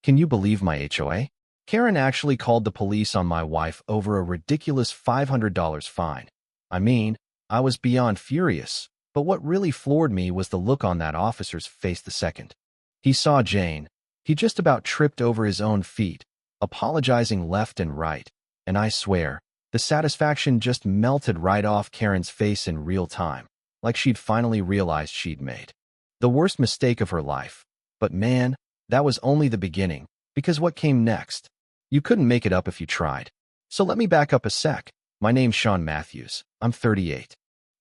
Can you believe my HOA? Karen actually called the police on my wife over a ridiculous $500 fine. I mean, I was beyond furious, but what really floored me was the look on that officer's face the second he saw Jane. He just about tripped over his own feet, apologizing left and right, and I swear, the satisfaction just melted right off Karen's face in real time, like she'd finally realized she'd made the worst mistake of her life. But man, that was only the beginning, because what came next? You couldn't make it up if you tried. So let me back up a sec. My name's Sean Matthews. I'm 38.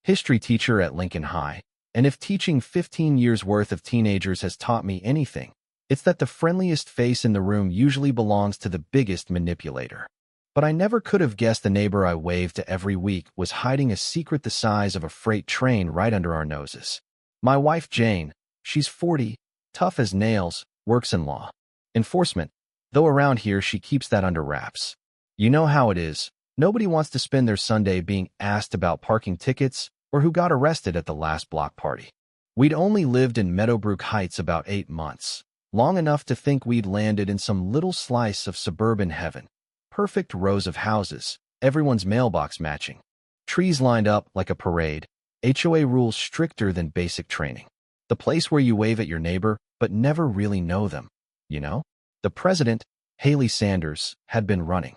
History teacher at Lincoln High, and if teaching 15 years worth of teenagers has taught me anything, it's that the friendliest face in the room usually belongs to the biggest manipulator. But I never could have guessed the neighbor I waved to every week was hiding a secret the size of a freight train right under our noses. My wife Jane, she's 40, tough as nails, works in law enforcement, though around here she keeps that under wraps. You know how it is. Nobody wants to spend their Sunday being asked about parking tickets or who got arrested at the last block party. We'd only lived in Meadowbrook Heights about 8 months, long enough to think we'd landed in some little slice of suburban heaven. Perfect rows of houses, everyone's mailbox matching. Trees lined up like a parade, HOA rules stricter than basic training. The place where you wave at your neighbor but never really know them, you know? The president, Haley Sanders, had been running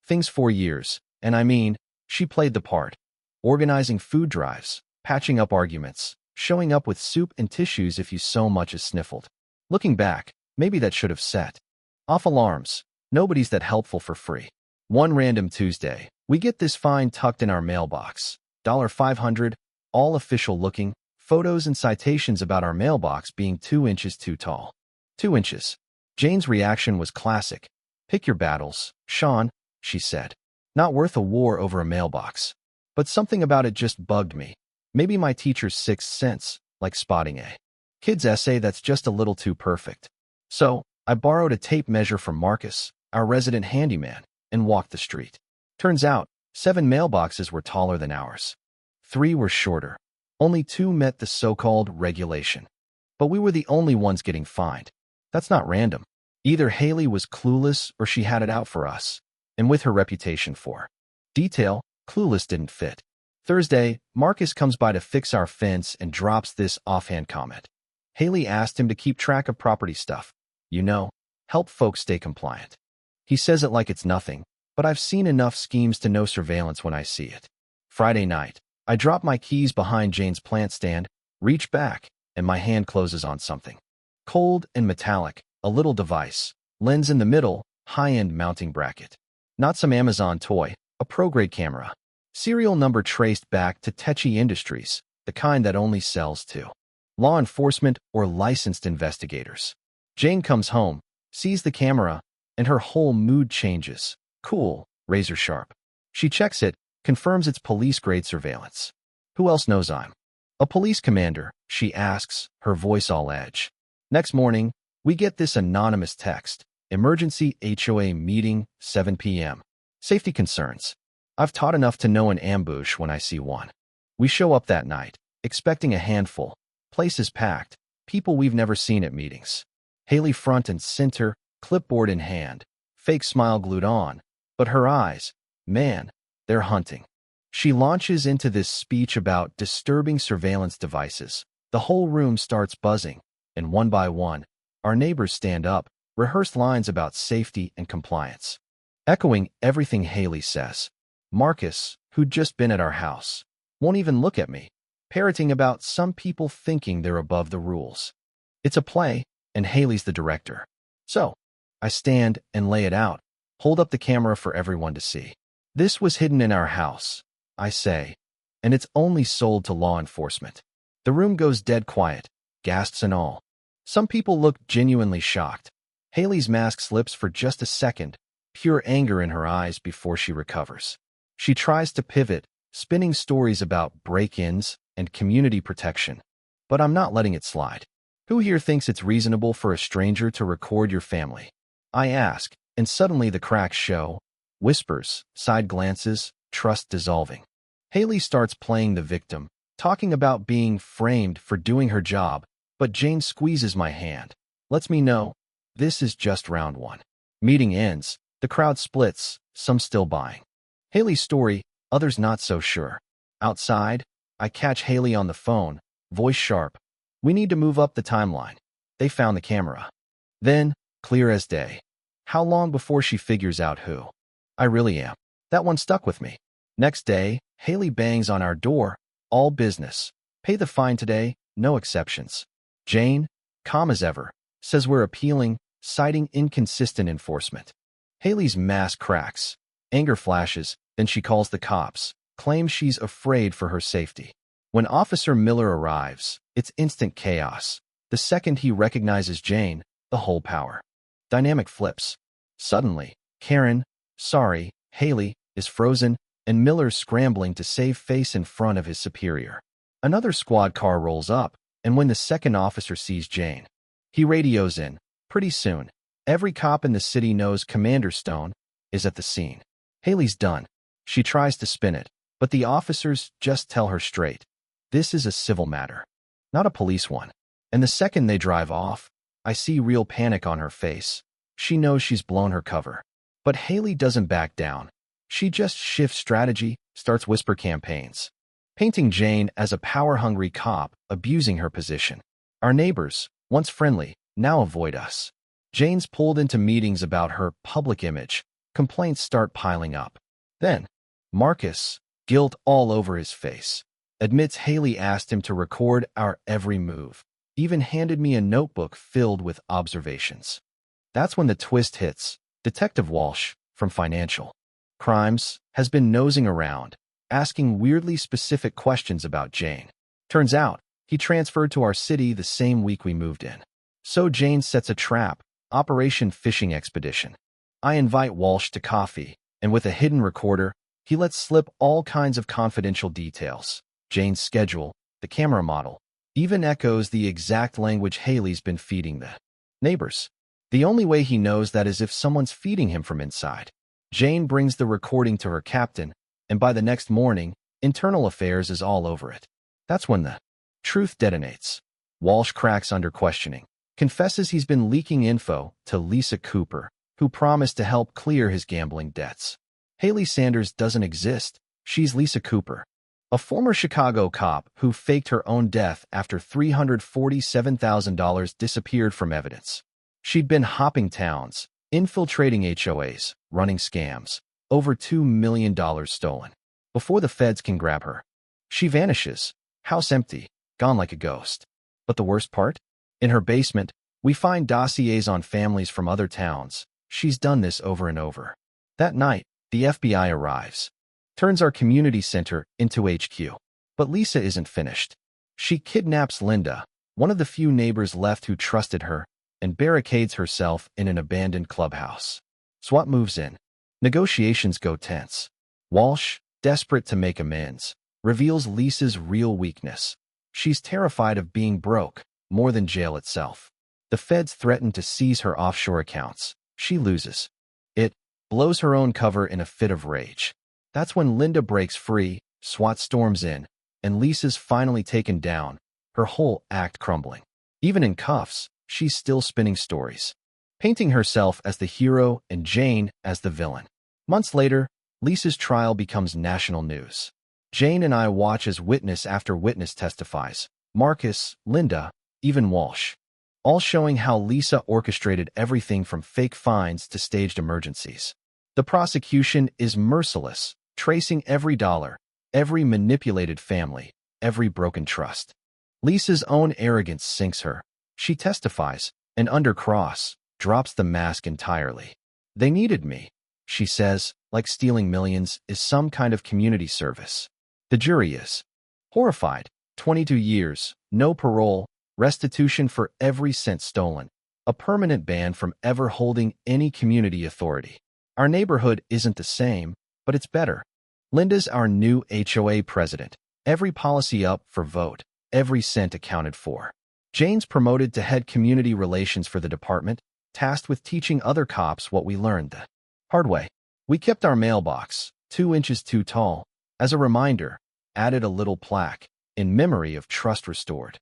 things for years, and I mean, she played the part. Organizing food drives, patching up arguments, showing up with soup and tissues if you so much as sniffled. Looking back, maybe that should have set off alarms. Nobody's that helpful for free. One random Tuesday, we get this fine tucked in our mailbox. $500, all official looking, photos and citations about our mailbox being 2 inches too tall. 2 inches. Jane's reaction was classic. Pick your battles, Sean, she said. Not worth a war over a mailbox. But something about it just bugged me. Maybe my teacher's sixth sense, like spotting a kid's essay that's just a little too perfect. So, I borrowed a tape measure from Marcus, our resident handyman, and walked the street. Turns out, 7 mailboxes were taller than ours. 3 were shorter. Only 2 met the so-called regulation. But we were the only ones getting fined. That's not random. Either Haley was clueless or she had it out for us. And with her reputation for detail, clueless didn't fit. Thursday, Marcus comes by to fix our fence and drops this offhand comment. Haley asked him to keep track of property stuff. You know, help folks stay compliant. He says it like it's nothing, but I've seen enough schemes to know surveillance when I see it. Friday night, I drop my keys behind Jane's plant stand, reach back, and my hand closes on something. Cold and metallic, a little device, lens in the middle, high-end mounting bracket. Not some Amazon toy, a pro-grade camera. Serial number traced back to Techie Industries, the kind that only sells to law enforcement or licensed investigators. Jane comes home, sees the camera, and her whole mood changes. Cool, razor sharp. She checks it, confirms it's police-grade surveillance. Who else knows I'm a police commander? She asks, her voice all edge. Next morning, we get this anonymous text. Emergency HOA meeting, 7 p.m. Safety concerns. I've taught enough to know an ambush when I see one. We show up that night, expecting a handful. Place is packed, people we've never seen at meetings. Haley front and center, clipboard in hand, fake smile glued on, but her eyes, man, they're hunting. She launches into this speech about disturbing surveillance devices. The whole room starts buzzing, and one by one, our neighbors stand up, rehearse lines about safety and compliance. Echoing everything Haley says. Marcus, who'd just been at our house, won't even look at me, parroting about some people thinking they're above the rules. It's a play, and Haley's the director. So, I stand and lay it out, hold up the camera for everyone to see. This was hidden in our house, I say, and it's only sold to law enforcement. The room goes dead quiet, gasps and all. Some people look genuinely shocked. Haley's mask slips for just a second, pure anger in her eyes before she recovers. She tries to pivot, spinning stories about break-ins and community protection. But I'm not letting it slide. Who here thinks it's reasonable for a stranger to record your family? I ask, and suddenly the cracks show. Whispers, side glances, trust dissolving. Haley starts playing the victim, talking about being framed for doing her job, but Jane squeezes my hand, lets me know, This is just round one. Meeting ends. The crowd splits, some still buying. Haley's story, others not so sure. Outside, I catch Haley on the phone, voice sharp. We need to move up the timeline. They found the camera. Then, clear as day. How long before she figures out who I really am? That one stuck with me. Next day, Haley bangs on our door. All business. Pay the fine today, no exceptions. Jane, calm as ever, says we're appealing, citing inconsistent enforcement. Haley's mask cracks. Anger flashes, then she calls the cops, claims she's afraid for her safety. When Officer Miller arrives, it's instant chaos. The second he recognizes Jane, the whole power dynamic flips. Suddenly, Karen, sorry, Haley, is frozen, and Miller's scrambling to save face in front of his superior. Another squad car rolls up, and when the second officer sees Jane, he radios in. Pretty soon, every cop in the city knows Commander Stone is at the scene. Haley's done. She tries to spin it, but the officers just tell her straight. This is a civil matter, not a police one. And the second they drive off, I see real panic on her face. She knows she's blown her cover. But Haley doesn't back down. She just shifts strategy, starts whisper campaigns, painting Jane as a power-hungry cop, abusing her position. Our neighbors, once friendly, now avoid us. Jane's pulled into meetings about her public image. Complaints start piling up. Then, Marcus, guilt all over his face, admits Haley asked him to record our every move, even handed me a notebook filled with observations. That's when the twist hits. Detective Walsh, from Financial Crimes, has been nosing around, asking weirdly specific questions about Jane. Turns out, he transferred to our city the same week we moved in. So Jane sets a trap, Operation Fishing Expedition. I invite Walsh to coffee, and with a hidden recorder, he lets slip all kinds of confidential details. Jane's schedule, the camera model, even echoes the exact language Haley's been feeding the neighbors. The only way he knows that is if someone's feeding him from inside. Jane brings the recording to her captain, and by the next morning, Internal Affairs is all over it. That's when the truth detonates. Walsh cracks under questioning, confesses he's been leaking info to Lisa Cooper, who promised to help clear his gambling debts. Haley Sanders doesn't exist. She's Lisa Cooper, a former Chicago cop who faked her own death after $347,000 disappeared from evidence. She'd been hopping towns, infiltrating HOAs, running scams, over $2 million stolen. Before the feds can grab her, she vanishes, house empty, gone like a ghost. But the worst part? In her basement, we find dossiers on families from other towns. She's done this over and over. That night, the FBI arrives, turns our community center into HQ. But Lisa isn't finished. She kidnaps Linda, one of the few neighbors left who trusted her, and barricades herself in an abandoned clubhouse. SWAT moves in. Negotiations go tense. Walsh, desperate to make amends, reveals Lisa's real weakness. She's terrified of being broke, more than jail itself. The feds threaten to seize her offshore accounts. She loses. It blows her own cover in a fit of rage. That's when Linda breaks free, SWAT storms in, and Lisa's finally taken down, her whole act crumbling. Even in cuffs, she's still spinning stories, painting herself as the hero and Jane as the villain. Months later, Lisa's trial becomes national news. Jane and I watch as witness after witness testifies. Marcus, Linda, even Walsh. All showing how Lisa orchestrated everything from fake fines to staged emergencies. The prosecution is merciless, tracing every dollar, every manipulated family, every broken trust. Lisa's own arrogance sinks her. She testifies, and under cross, drops the mask entirely. They needed me, she says, like stealing millions is some kind of community service. The jury is horrified. 22 years, no parole, restitution for every cent stolen, a permanent ban from ever holding any community authority. Our neighborhood isn't the same, but it's better. Linda's our new HOA president. Every policy up for vote, every cent accounted for. Jane's promoted to head community relations for the department, tasked with teaching other cops what we learned the hard way. We kept our mailbox, 2 inches too tall. As a reminder, added a little plaque, in memory of trust restored.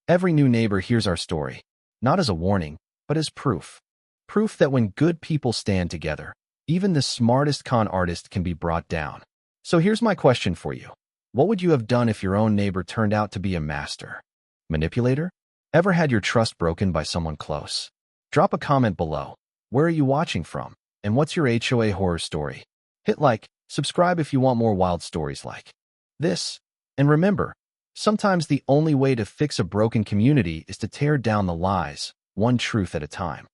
Every new neighbor hears our story, not as a warning, but as proof. Proof that when good people stand together, even the smartest con artist can be brought down. So here's my question for you. What would you have done if your own neighbor turned out to be a master manipulator? Ever had your trust broken by someone close? Drop a comment below. Where are you watching from? And what's your HOA horror story? Hit like, subscribe if you want more wild stories like this. And remember, sometimes the only way to fix a broken community is to tear down the lies, one truth at a time.